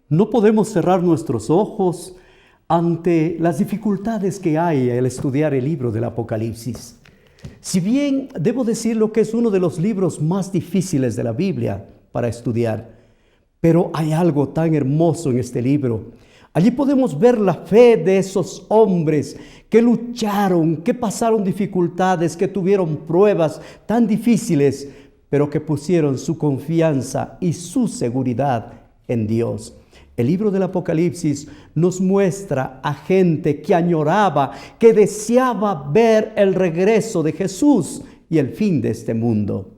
No podemos cerrar nuestros ojos ante las dificultades que hay al estudiar el libro del Apocalipsis. Si bien debo decirlo que es uno de los libros más difíciles de la Biblia para estudiar, pero hay algo tan hermoso en este libro. Allí podemos ver la fe de esos hombres que lucharon, que pasaron dificultades, que tuvieron pruebas tan difíciles, pero que pusieron su confianza y su seguridad en Dios. El libro del Apocalipsis nos muestra a gente que añoraba, que deseaba ver el regreso de Jesús y el fin de este mundo.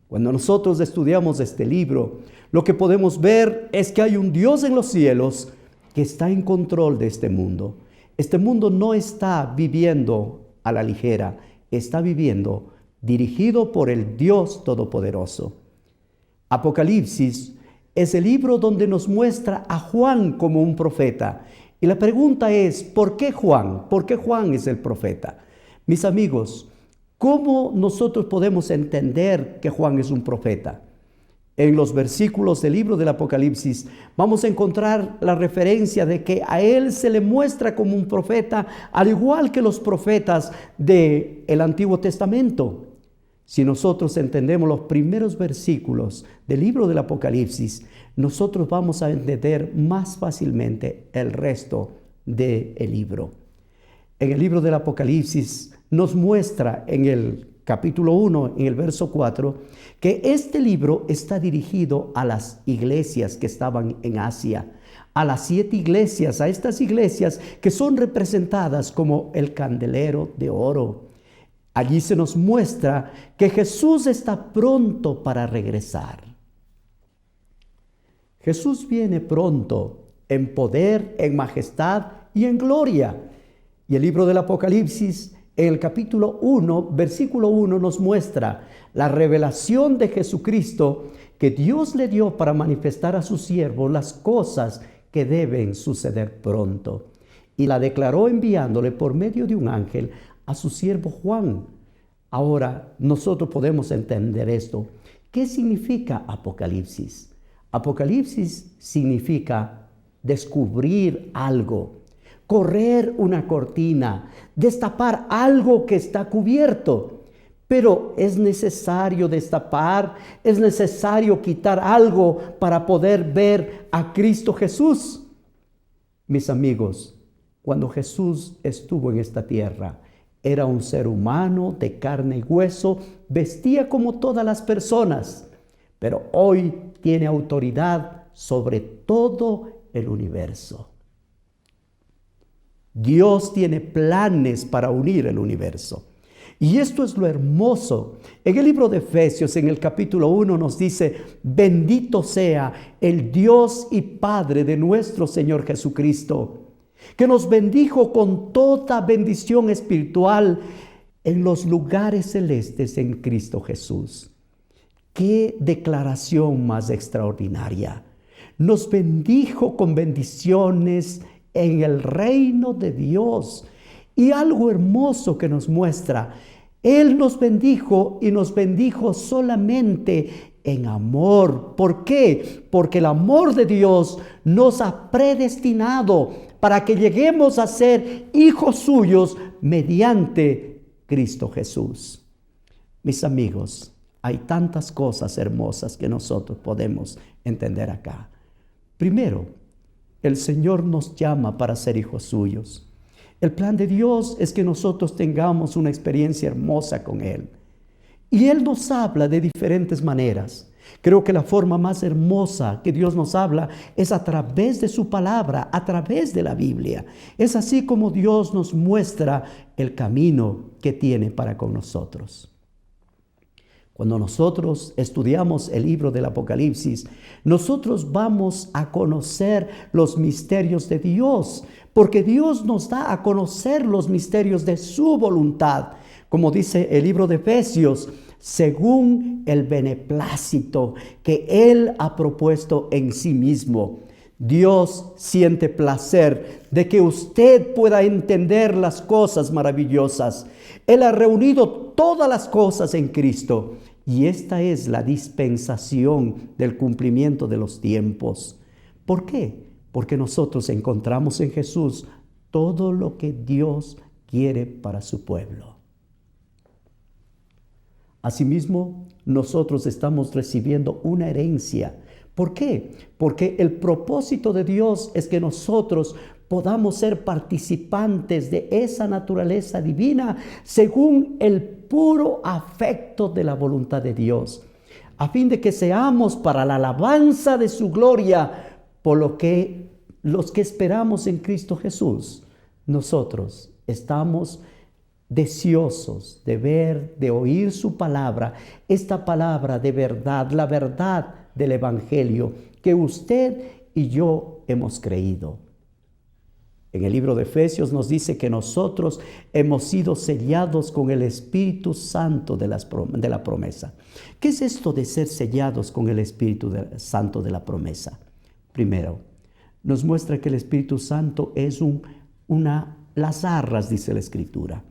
Cuando nosotros estudiamos este libro, lo que podemos ver es que hay un Dios en los cielos que está en control de este mundo. Este mundo no está viviendo a la ligera, está viviendo dirigido por el Dios Todopoderoso. Apocalipsis es el libro donde nos muestra a Juan como un profeta. Y la pregunta es, ¿por qué Juan? ¿Por qué Juan es el profeta? Mis amigos, ¿cómo nosotros podemos entender que Juan es un profeta? En los versículos del libro del Apocalipsis vamos a encontrar la referencia de que a él se le muestra como un profeta, al igual que los profetas del Antiguo Testamento. Si nosotros entendemos los primeros versículos del libro del Apocalipsis, nosotros vamos a entender más fácilmente el resto del libro. En el libro del Apocalipsis nos muestra en el capítulo 1, en el verso 4, que este libro está dirigido a las iglesias que estaban en Asia, a las 7 iglesias, a estas iglesias que son representadas como el candelero de oro. Allí se nos muestra que Jesús está pronto para regresar. Jesús viene pronto en poder, en majestad y en gloria. Y el libro del Apocalipsis, en el capítulo 1, versículo 1, nos muestra la revelación de Jesucristo que Dios le dio para manifestar a sus siervos las cosas que deben suceder pronto. Y la declaró enviándole por medio de un ángel a su siervo Juan. Ahora nosotros podemos entender esto. ¿Qué significa Apocalipsis? Apocalipsis significa descubrir algo, correr una cortina, destapar algo que está cubierto. Pero es necesario destapar, es necesario quitar algo para poder ver a Cristo Jesús. Mis amigos, cuando Jesús estuvo en esta tierra, era un ser humano de carne y hueso, vestía como todas las personas, pero hoy tiene autoridad sobre todo el universo. Dios tiene planes para unir el universo. Y esto es lo hermoso. En el libro de Efesios, en el capítulo 1, nos dice: bendito sea el Dios y Padre de nuestro Señor Jesucristo, que nos bendijo con toda bendición espiritual en los lugares celestes en Cristo Jesús. ¡Qué declaración más extraordinaria! Nos bendijo con bendiciones en el reino de Dios. Y algo hermoso que nos muestra, Él nos bendijo y nos bendijo solamente en amor. ¿Por qué? Porque el amor de Dios nos ha predestinado para que lleguemos a ser hijos suyos mediante Cristo Jesús. Mis amigos, hay tantas cosas hermosas que nosotros podemos entender acá. Primero, el Señor nos llama para ser hijos suyos. El plan de Dios es que nosotros tengamos una experiencia hermosa con Él. Y Él nos habla de diferentes maneras. Creo que la forma más hermosa que Dios nos habla es a través de su palabra, a través de la Biblia. Es así como Dios nos muestra el camino que tiene para con nosotros. Cuando nosotros estudiamos el libro del Apocalipsis, nosotros vamos a conocer los misterios de Dios, porque Dios nos da a conocer los misterios de su voluntad. Como dice el libro de Efesios, según el beneplácito que Él ha propuesto en sí mismo. Dios siente placer de que usted pueda entender las cosas maravillosas. Él ha reunido todas las cosas en Cristo. Y esta es la dispensación del cumplimiento de los tiempos. ¿Por qué? Porque nosotros encontramos en Jesús todo lo que Dios quiere para su pueblo. Asimismo, nosotros estamos recibiendo una herencia. ¿Por qué? Porque el propósito de Dios es que nosotros podamos ser participantes de esa naturaleza divina según el puro afecto de la voluntad de Dios, a fin de que seamos para la alabanza de su gloria, por lo que los que esperamos en Cristo Jesús, nosotros estamos deseosos de ver, de oír su palabra, esta palabra de verdad, la verdad del Evangelio que usted y yo hemos creído. En el libro de Efesios nos dice que nosotros hemos sido sellados con el Espíritu Santo de la promesa. ¿Qué es esto de ser sellados con el Espíritu Santo de la promesa? Primero, nos muestra que el Espíritu Santo es las arras, dice la Escritura.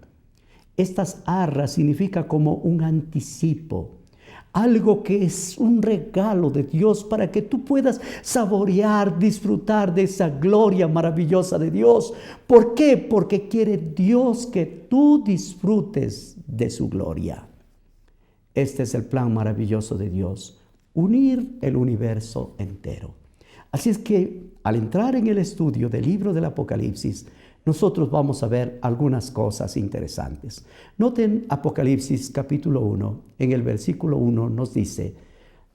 Estas arras significa como un anticipo, algo que es un regalo de Dios para que tú puedas saborear, disfrutar de esa gloria maravillosa de Dios. ¿Por qué? Porque quiere Dios que tú disfrutes de su gloria. Este es el plan maravilloso de Dios, unir el universo entero. Así es que al entrar en el estudio del libro del Apocalipsis, nosotros vamos a ver algunas cosas interesantes. Noten Apocalipsis capítulo 1, en el versículo 1 nos dice,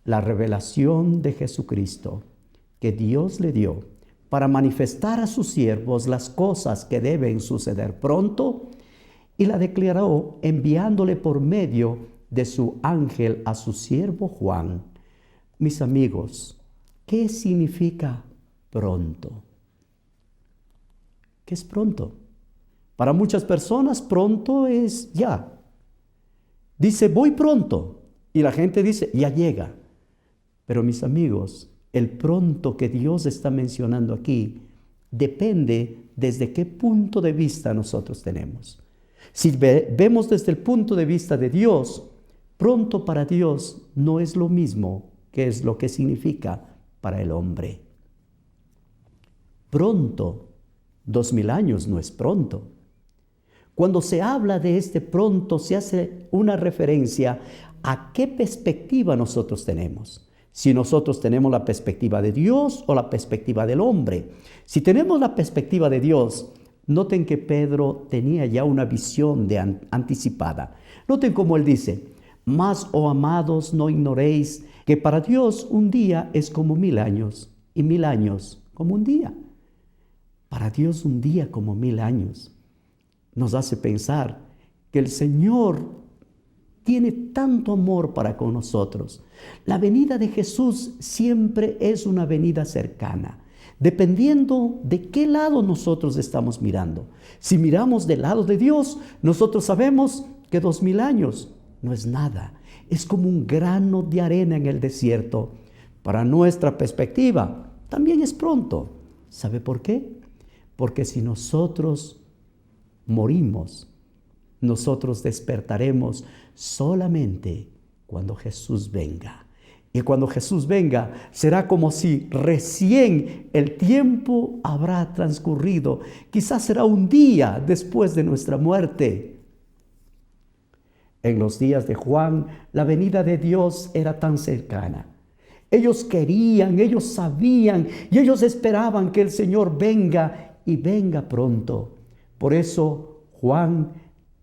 la revelación de Jesucristo que Dios le dio para manifestar a sus siervos las cosas que deben suceder pronto, y la declaró enviándole por medio de su ángel a su siervo Juan. Mis amigos, ¿qué significa pronto? ¿Qué es pronto? Para muchas personas pronto es ya. Dice, voy pronto. Y la gente dice, ya llega. Pero mis amigos, el pronto que Dios está mencionando aquí depende desde qué punto de vista nosotros tenemos. Si vemos desde el punto de vista de Dios, pronto para Dios no es lo mismo que es lo que significa para el hombre. Pronto, 2000 años no es pronto. Cuando se habla de este pronto, se hace una referencia a qué perspectiva nosotros tenemos. Si nosotros tenemos la perspectiva de Dios o la perspectiva del hombre. Si tenemos la perspectiva de Dios, noten que Pedro tenía ya una visión anticipada. Noten cómo él dice, mas, oh amados, no ignoréis que para Dios un día es como 1000 años y 1000 años como un día. Para Dios un día como 1000 años. Nos hace pensar que el Señor tiene tanto amor para con nosotros. La venida de Jesús siempre es una venida cercana, dependiendo de qué lado nosotros estamos mirando. Si miramos del lado de Dios, nosotros sabemos que 2000 años no es nada. Es como un grano de arena en el desierto. Para nuestra perspectiva, también es pronto. ¿Sabe por qué? Porque si nosotros morimos, nosotros despertaremos solamente cuando Jesús venga. Y cuando Jesús venga, será como si recién el tiempo habrá transcurrido. Quizás será un día después de nuestra muerte. En los días de Juan, la venida de Dios era tan cercana. Ellos querían, ellos sabían y ellos esperaban que el Señor venga y venga pronto. Por eso Juan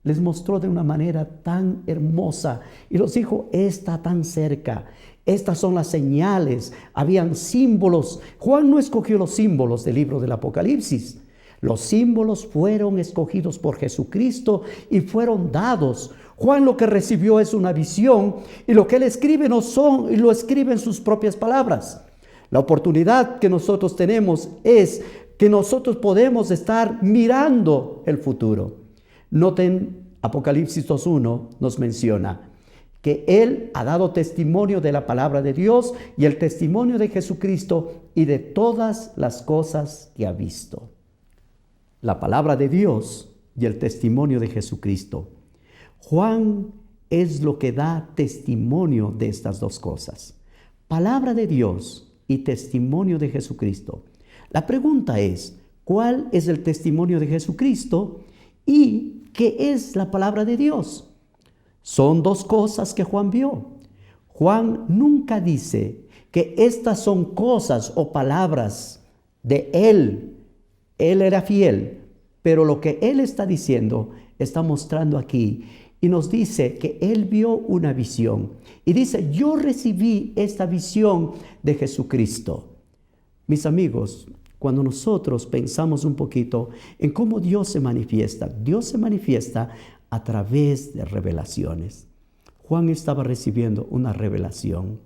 les mostró de una manera tan hermosa y los dijo, está tan cerca. Estas son las señales, habían símbolos. Juan no escogió los símbolos del libro del Apocalipsis. Los símbolos fueron escogidos por Jesucristo y fueron dados. Juan lo que recibió es una visión y lo que él escribe lo escribe en sus propias palabras. La oportunidad que nosotros tenemos es que nosotros podemos estar mirando el futuro. Noten, Apocalipsis 2:1 nos menciona que Él ha dado testimonio de la palabra de Dios y el testimonio de Jesucristo y de todas las cosas que ha visto. La palabra de Dios y el testimonio de Jesucristo. Juan es lo que da testimonio de estas dos cosas. Palabra de Dios y testimonio de Jesucristo. La pregunta es, ¿cuál es el testimonio de Jesucristo y qué es la palabra de Dios? Son dos cosas que Juan vio. Juan nunca dice que estas son cosas o palabras de él. Él era fiel, pero lo que él está diciendo, está mostrando aquí y nos dice que él vio una visión. Y dice, yo recibí esta visión de Jesucristo. Mis amigos, cuando nosotros pensamos un poquito en cómo Dios se manifiesta a través de revelaciones. Juan estaba recibiendo una revelación.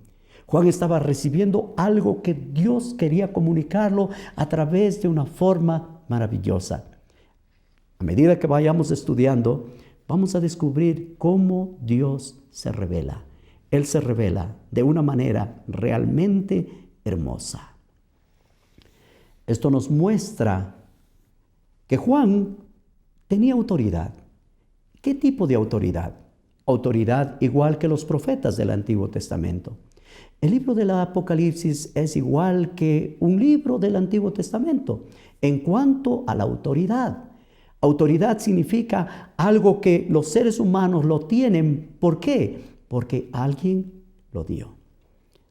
Juan estaba recibiendo algo que Dios quería comunicarlo a través de una forma maravillosa. A medida que vayamos estudiando, vamos a descubrir cómo Dios se revela. Él se revela de una manera realmente hermosa. Esto nos muestra que Juan tenía autoridad. ¿Qué tipo de autoridad? Autoridad igual que los profetas del Antiguo Testamento. El libro del Apocalipsis es igual que un libro del Antiguo Testamento en cuanto a la autoridad. Autoridad significa algo que los seres humanos lo tienen. ¿Por qué? Porque alguien lo dio.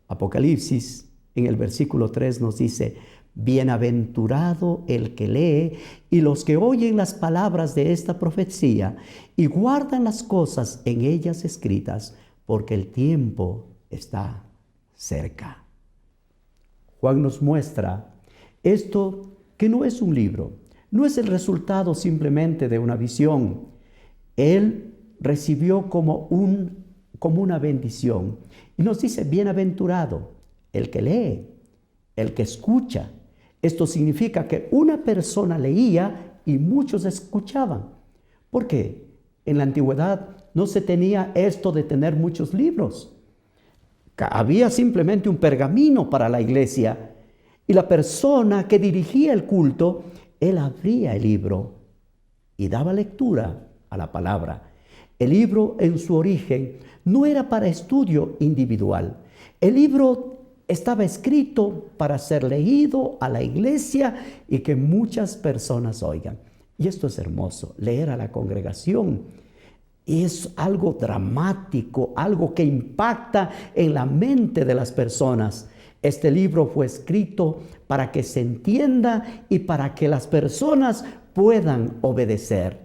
Apocalipsis en el versículo 3 nos dice, bienaventurado el que lee y los que oyen las palabras de esta profecía y guardan las cosas en ellas escritas, porque el tiempo está cerca. Juan nos muestra esto que no es un libro, no es el resultado simplemente de una visión. Él recibió como una bendición y nos dice, bienaventurado el que lee, el que escucha. Esto significa que una persona leía y muchos escuchaban. ¿Por qué? En la antigüedad no se tenía esto de tener muchos libros. Había simplemente un pergamino para la iglesia y la persona que dirigía el culto, él abría el libro y daba lectura a la palabra. El libro en su origen no era para estudio individual. El libro estaba escrito para ser leído a la iglesia y que muchas personas oigan. Y esto es hermoso, leer a la congregación. Es algo dramático, algo que impacta en la mente de las personas. Este libro fue escrito para que se entienda y para que las personas puedan obedecer.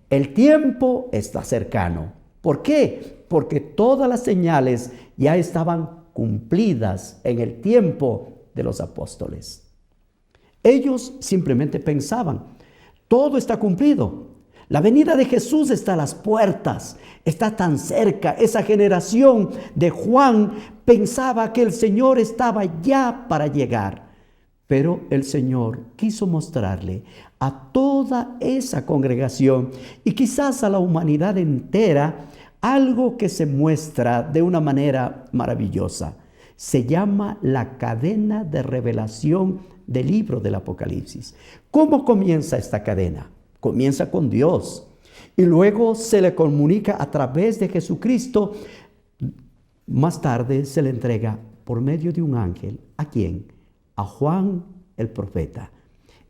El tiempo está cercano. ¿Por qué? Porque todas las señales ya estaban cumplidas en el tiempo de los apóstoles. Ellos simplemente pensaban, todo está cumplido. La venida de Jesús está a las puertas, está tan cerca. Esa generación de Juan pensaba que el Señor estaba ya para llegar. Pero el Señor quiso mostrarle a toda esa congregación y quizás a la humanidad entera algo que se muestra de una manera maravillosa. Se llama la cadena de revelación del libro del Apocalipsis. ¿Cómo comienza esta cadena? Comienza con Dios y luego se le comunica a través de Jesucristo. Más tarde se le entrega por medio de un ángel. ¿A quién? A Juan el profeta.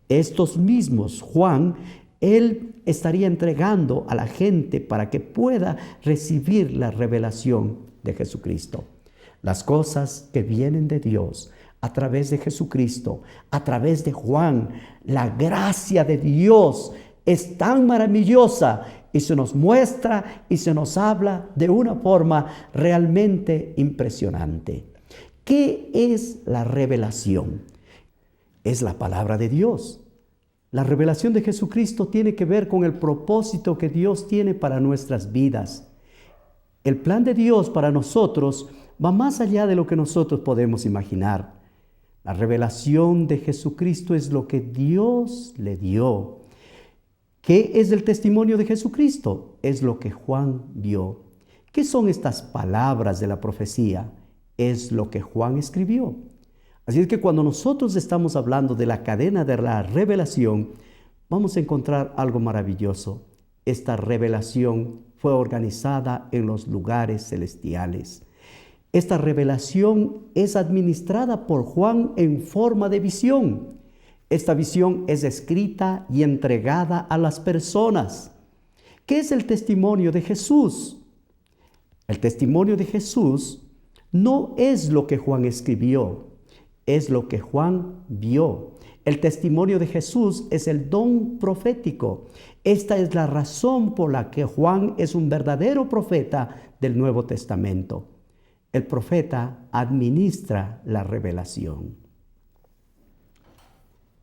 Estos mismos Juan, él estaría entregando a la gente para que pueda recibir la revelación de Jesucristo. Las cosas que vienen de Dios a través de Jesucristo, a través de Juan, la gracia de Dios es tan maravillosa y se nos muestra y se nos habla de una forma realmente impresionante. ¿Qué es la revelación? Es la palabra de Dios. La revelación de Jesucristo tiene que ver con el propósito que Dios tiene para nuestras vidas. El plan de Dios para nosotros va más allá de lo que nosotros podemos imaginar. La revelación de Jesucristo es lo que Dios le dio. ¿Qué es el testimonio de Jesucristo? Es lo que Juan vio. ¿Qué son estas palabras de la profecía? Es lo que Juan escribió. Así es que cuando nosotros estamos hablando de la cadena de la revelación, vamos a encontrar algo maravilloso. Esta revelación fue organizada en los lugares celestiales. Esta revelación es administrada por Juan en forma de visión. Esta visión es escrita y entregada a las personas. ¿Qué es el testimonio de Jesús? El testimonio de Jesús no es lo que Juan escribió, es lo que Juan vio. El testimonio de Jesús es el don profético. Esta es la razón por la que Juan es un verdadero profeta del Nuevo Testamento. El profeta administra la revelación.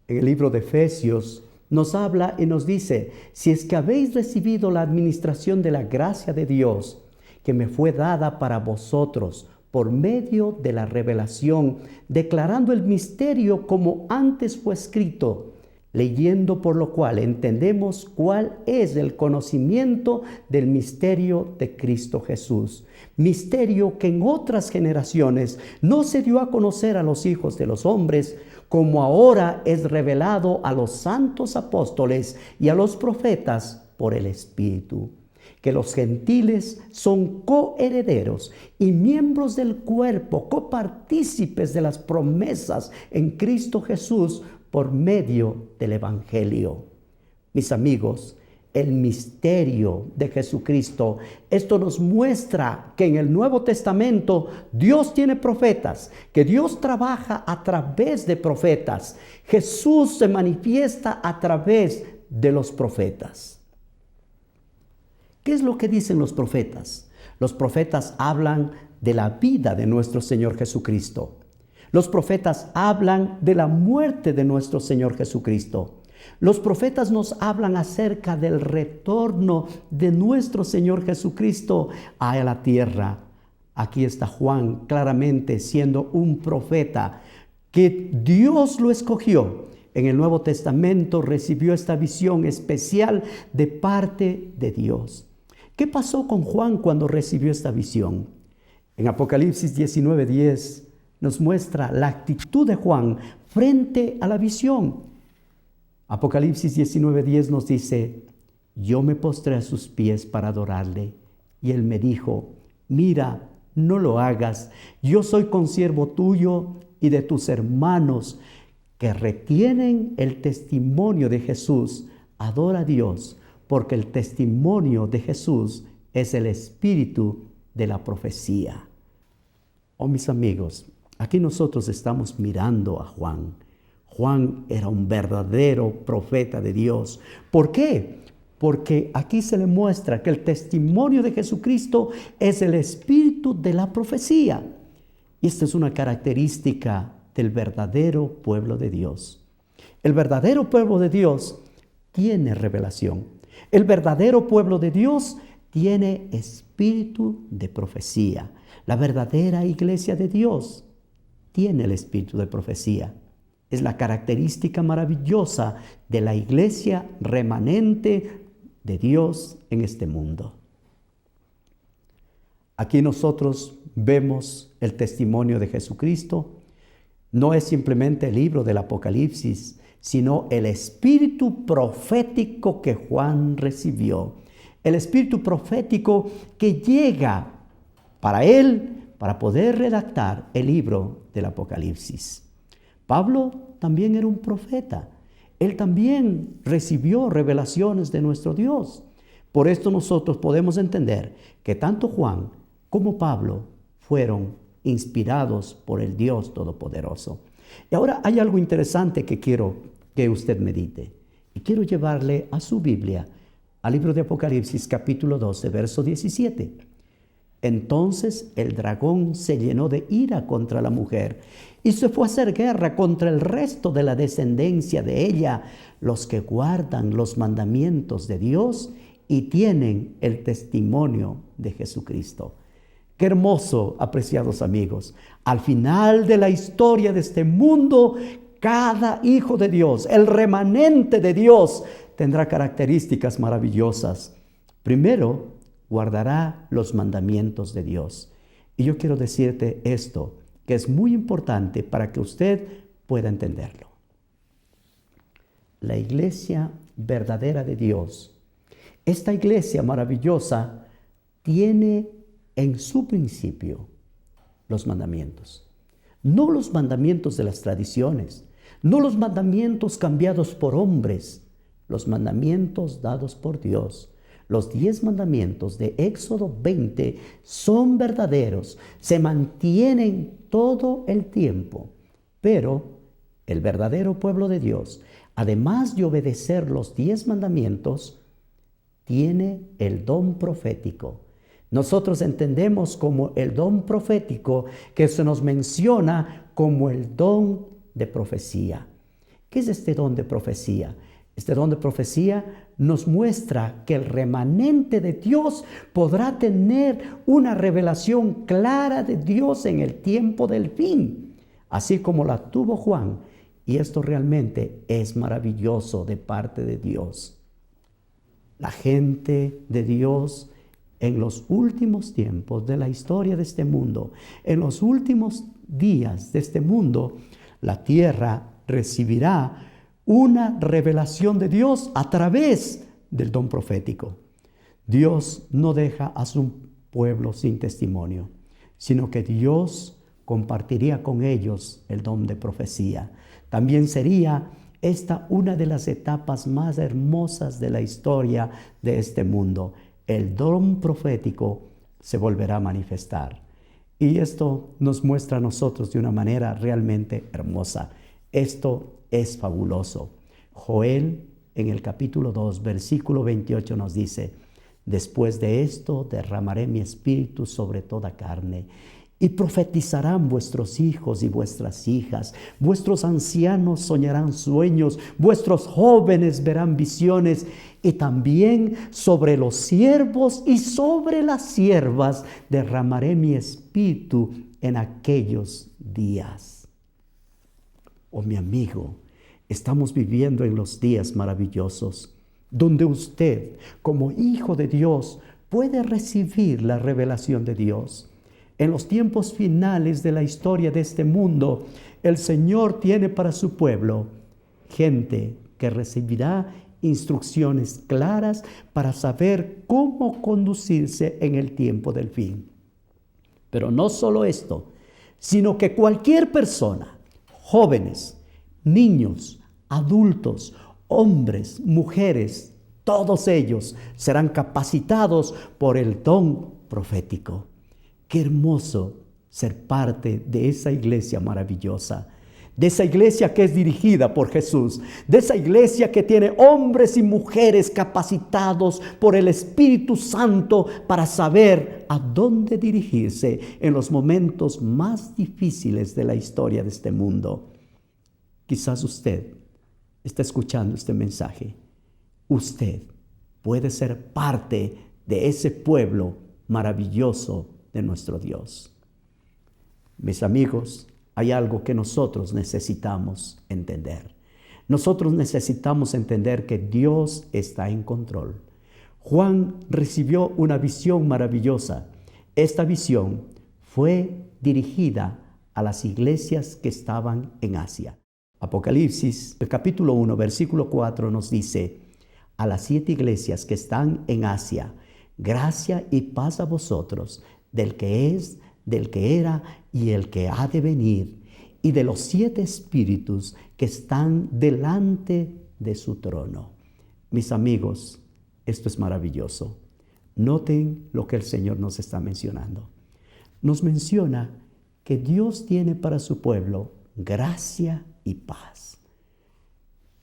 En el libro de Efesios nos habla y nos dice: si es que habéis recibido la administración de la gracia de Dios, que me fue dada para vosotros por medio de la revelación, declarando el misterio como antes fue escrito, leyendo por lo cual entendemos cuál es el conocimiento del misterio de Cristo Jesús. Misterio que en otras generaciones no se dio a conocer a los hijos de los hombres, como ahora es revelado a los santos apóstoles y a los profetas por el Espíritu. Que los gentiles son coherederos y miembros del cuerpo, copartícipes de las promesas en Cristo Jesús por medio del Evangelio. Mis amigos, el misterio de Jesucristo, esto nos muestra que en el Nuevo Testamento Dios tiene profetas, que Dios trabaja a través de profetas. Jesús se manifiesta a través de los profetas. ¿Qué es lo que dicen los profetas? Los profetas hablan de la vida de nuestro Señor Jesucristo. Los profetas hablan de la muerte de nuestro Señor Jesucristo. Los profetas nos hablan acerca del retorno de nuestro Señor Jesucristo a la tierra. Aquí está Juan claramente siendo un profeta que Dios lo escogió. En el Nuevo Testamento recibió esta visión especial de parte de Dios. ¿Qué pasó con Juan cuando recibió esta visión? En Apocalipsis 19:10 nos muestra la actitud de Juan frente a la visión. Apocalipsis 19:10 nos dice: yo me postré a sus pies para adorarle, y él me dijo: mira, no lo hagas, yo soy consiervo tuyo y de tus hermanos que retienen el testimonio de Jesús. Adora a Dios, porque el testimonio de Jesús es el espíritu de la profecía. Oh, mis amigos, aquí nosotros estamos mirando a Juan. Juan era un verdadero profeta de Dios. ¿Por qué? Porque aquí se le muestra que el testimonio de Jesucristo es el espíritu de la profecía. Y esta es una característica del verdadero pueblo de Dios. El verdadero pueblo de Dios tiene revelación. El verdadero pueblo de Dios tiene espíritu de profecía. La verdadera iglesia de Dios tiene el espíritu de profecía. Es la característica maravillosa de la iglesia remanente de Dios en este mundo. Aquí nosotros vemos el testimonio de Jesucristo. No es simplemente el libro del Apocalipsis, sino el espíritu profético que Juan recibió. El espíritu profético que llega para él, para poder redactar el libro del Apocalipsis. Pablo también era un profeta. Él también recibió revelaciones de nuestro Dios. Por esto nosotros podemos entender que tanto Juan como Pablo fueron inspirados por el Dios Todopoderoso. Y ahora hay algo interesante que quiero que usted medite. Y quiero llevarle a su Biblia, al libro de Apocalipsis capítulo 12, verso 17. Entonces el dragón se llenó de ira contra la mujer y se fue a hacer guerra contra el resto de la descendencia de ella, los que guardan los mandamientos de Dios y tienen el testimonio de Jesucristo. Qué hermoso, apreciados amigos. Al final de la historia de este mundo, cada hijo de Dios, el remanente de Dios, tendrá características maravillosas. Primero, guardará los mandamientos de Dios. Y yo quiero decirte esto, que es muy importante para que usted pueda entenderlo. La iglesia verdadera de Dios, esta iglesia maravillosa, tiene en su principio los mandamientos. No los mandamientos de las tradiciones, no los mandamientos cambiados por hombres, los mandamientos dados por Dios. Los 10 mandamientos de Éxodo 20 son verdaderos, se mantienen todo el tiempo, pero el verdadero pueblo de Dios, además de obedecer los 10 mandamientos, tiene el don profético. Nosotros entendemos como el don profético que se nos menciona como el don de profecía. ¿Qué es este don de profecía? Este don de profecía nos muestra que el remanente de Dios podrá tener una revelación clara de Dios en el tiempo del fin, así como la tuvo Juan. Y esto realmente es maravilloso de parte de Dios. La gente de Dios en los últimos tiempos de la historia de este mundo, en los últimos días de este mundo, la tierra recibirá una revelación de Dios a través del don profético. Dios no deja a su pueblo sin testimonio, sino que Dios compartiría con ellos el don de profecía. También sería esta una de las etapas más hermosas de la historia de este mundo. El don profético se volverá a manifestar. Y esto nos muestra a nosotros de una manera realmente hermosa. Esto es fabuloso. Joel, en el capítulo 2, versículo 28 nos dice: después de esto derramaré mi espíritu sobre toda carne, y profetizarán vuestros hijos y vuestras hijas, vuestros ancianos soñarán sueños, vuestros jóvenes verán visiones, y también sobre los siervos y sobre las siervas derramaré mi espíritu en aquellos días. Oh, mi amigo, estamos viviendo en los días maravillosos, donde usted, como hijo de Dios, puede recibir la revelación de Dios. En los tiempos finales de la historia de este mundo, el Señor tiene para su pueblo gente que recibirá instrucciones claras para saber cómo conducirse en el tiempo del fin. Pero no solo esto, sino que cualquier persona, jóvenes, niños, adultos, hombres, mujeres, todos ellos serán capacitados por el don profético. Qué hermoso ser parte de esa iglesia maravillosa, de esa iglesia que es dirigida por Jesús, de esa iglesia que tiene hombres y mujeres capacitados por el Espíritu Santo para saber a dónde dirigirse en los momentos más difíciles de la historia de este mundo. Quizás usted está escuchando este mensaje. Usted puede ser parte de ese pueblo maravilloso de nuestro Dios. Mis amigos, hay algo que nosotros necesitamos entender. Nosotros necesitamos entender que Dios está en control. Juan recibió una visión maravillosa. Esta visión fue dirigida a las iglesias que estaban en Asia. Apocalipsis, el capítulo 1, versículo 4 nos dice: a las 7 iglesias que están en Asia, gracia y paz a vosotros, del que es, del que era y el que ha de venir, y de los 7 espíritus que están delante de su trono. Mis amigos, esto es maravilloso. Noten lo que el Señor nos está mencionando. Nos menciona que Dios tiene para su pueblo gracia y paz.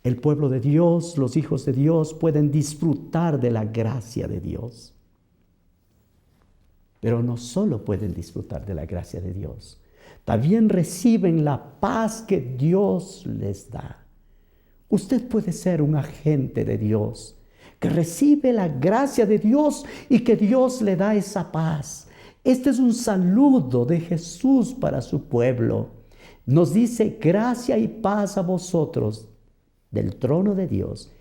El pueblo de Dios, los hijos de Dios, pueden disfrutar de la gracia de Dios. Pero no solo pueden disfrutar de la gracia de Dios, también reciben la paz que Dios les da. Usted puede ser un agente de Dios, que recibe la gracia de Dios y que Dios le da esa paz. Este es un saludo de Jesús para su pueblo. Nos dice: gracia y paz a vosotros, del trono de Dios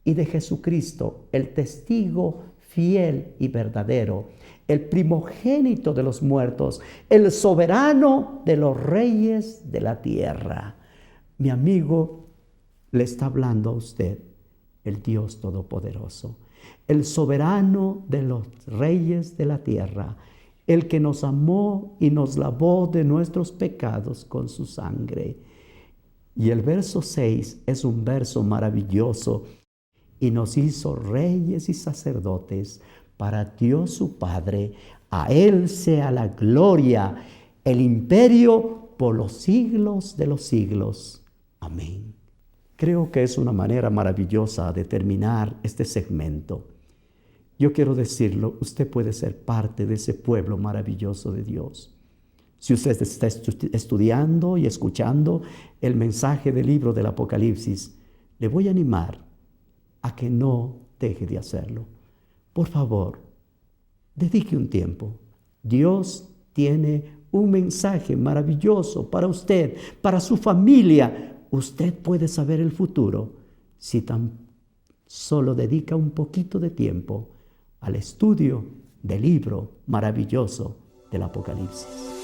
y de Jesucristo, el testigo fiel y verdadero, el primogénito de los muertos, el soberano de los reyes de la tierra. Mi amigo, le está hablando a usted el Dios Todopoderoso, el soberano de los reyes de la tierra, el que nos amó y nos lavó de nuestros pecados con su sangre. Y el verso 6 es un verso maravilloso. Y nos hizo reyes y sacerdotes para Dios su Padre. A Él sea la gloria, el imperio por los siglos de los siglos. Amén. Creo que es una manera maravillosa de terminar este segmento. Yo quiero decirlo, usted puede ser parte de ese pueblo maravilloso de Dios. Si usted está estudiando y escuchando el mensaje del libro del Apocalipsis, le voy a animar a que no deje de hacerlo. Por favor, dedique un tiempo. Dios tiene un mensaje maravilloso para usted, para su familia. Usted puede saber el futuro si tan solo dedica un poquito de tiempo al estudio del libro maravilloso del Apocalipsis.